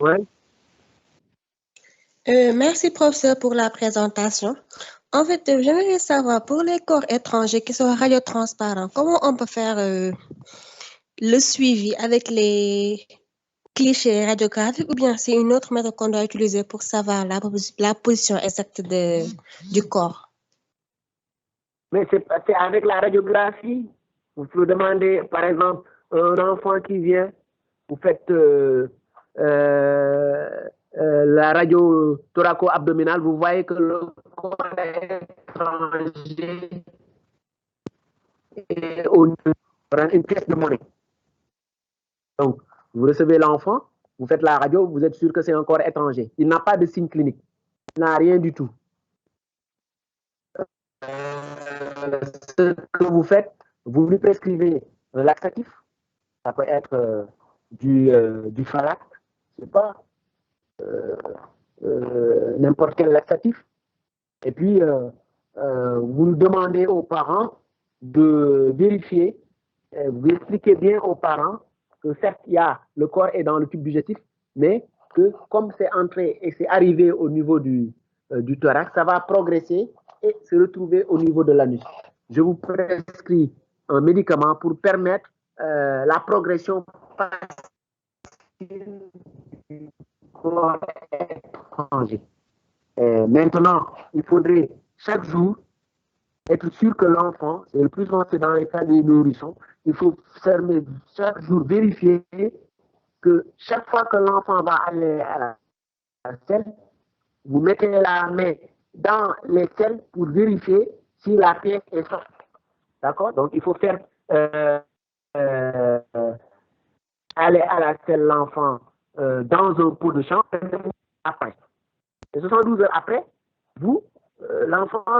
Ouais. Merci, professeur, pour la présentation. En fait, j'aimerais savoir, pour les corps étrangers qui sont radiotransparents, comment on peut faire le suivi avec les clichés radiographiques ou bien c'est une autre méthode qu'on doit utiliser pour savoir la position exacte du corps? Mais c'est avec la radiographie. Vous pouvez demander, par exemple, un enfant qui vient, vous faites la radio thoraco-abdominale, vous voyez que le corps étranger est une pièce de monnaie. Donc, vous recevez l'enfant, vous faites la radio, vous êtes sûr que c'est un corps étranger. Il n'a pas de signe clinique. Il n'a rien du tout. Ce que vous faites, vous lui prescrivez un laxatif. Ça peut être du Falac, je sais pas, n'importe quel laxatif. Et puis, vous demandez aux parents de vérifier, vous expliquez bien aux parents que certes, le corps est dans le tube digestif, mais que comme c'est entré et c'est arrivé au niveau du thorax, ça va progresser et se retrouver au niveau de l'anus. Je vous prescris un médicament pour permettre la progression facile du corps étranger. Maintenant, il faudrait chaque jour être sûr que l'enfant, et le plus souvent c'est dans les cas des nourrissons, il faut chaque jour vérifier que chaque fois que l'enfant va aller à la selle, vous mettez la main dans les selles pour vérifier si la pièce est sortie. D'accord? Donc il faut faire aller à la selle l'enfant dans un pot de champ après. Et 72 heures après, l'enfant, vous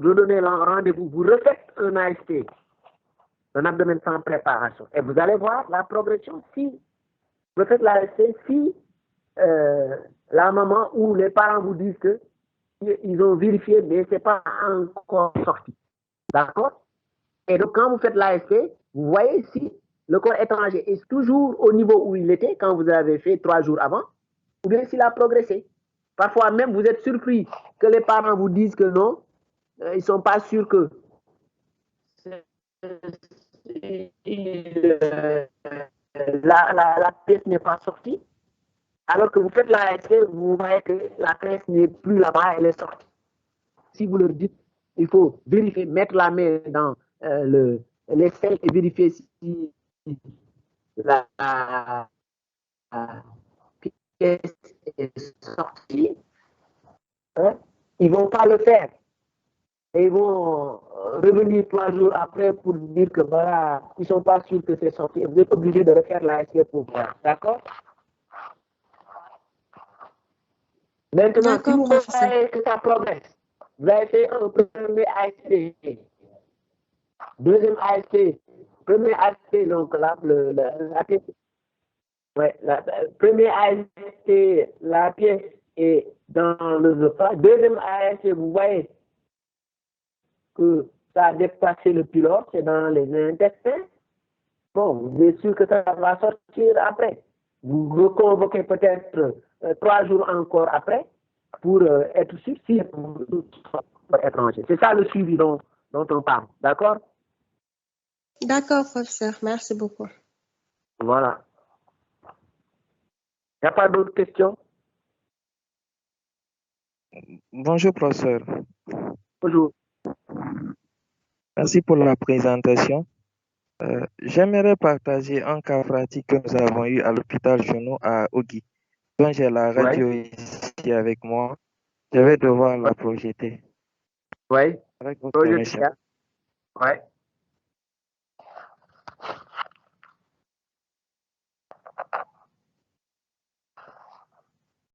redonnez le rendez-vous, vous refaites un AST, un abdomen sans préparation. Et vous allez voir la progression. Si vous faites l'AST, si la maman ou les parents vous disent qu'ils ont vérifié, mais ce n'est pas encore sorti. D'accord? Et donc, quand vous faites l'AST, vous voyez si le corps étranger est toujours au niveau où il était quand vous avez fait 3 jours avant, ou bien s'il a progressé. Parfois même, vous êtes surpris que les parents vous disent que non, ils ne sont pas sûrs que la pièce n'est pas sortie. Alors que vous faites la ASC, vous voyez que la pièce n'est plus là-bas, elle est sortie. Si vous leur dites, il faut vérifier, mettre la main dans les selles et vérifier si la pièce est sortie, hein, ils ne vont pas le faire. Et ils vont revenir 3 jours après pour dire que voilà, ils ne sont pas sûrs que c'est sorti. Vous êtes obligé de refaire l'ASC pour voir. D'accord? Maintenant, si vous voyez que ça progresse, vous avez fait un premier ASC, deuxième ASC, premier ASC, donc là, premier ASC, la pièce est dans le repas. Deuxième ASC, vous voyez que ça a dépassé le pylore, c'est dans les intestins. Bon, vous êtes sûr que ça va sortir après. Vous reconvoquez peut-être 3 jours encore après pour être sûr si c'est étranger. C'est ça le suivi dont on parle. D'accord? D'accord, professeur. Merci beaucoup. Voilà. Il n'y a pas d'autres questions? Bonjour, professeur. Bonjour. Merci pour la présentation. J'aimerais partager un cas pratique que nous avons eu à l'hôpital Juno à Ogui, dont j'ai la radio ici avec moi. Je vais devoir la projeter. Oui. Avec votre permission. Ouais.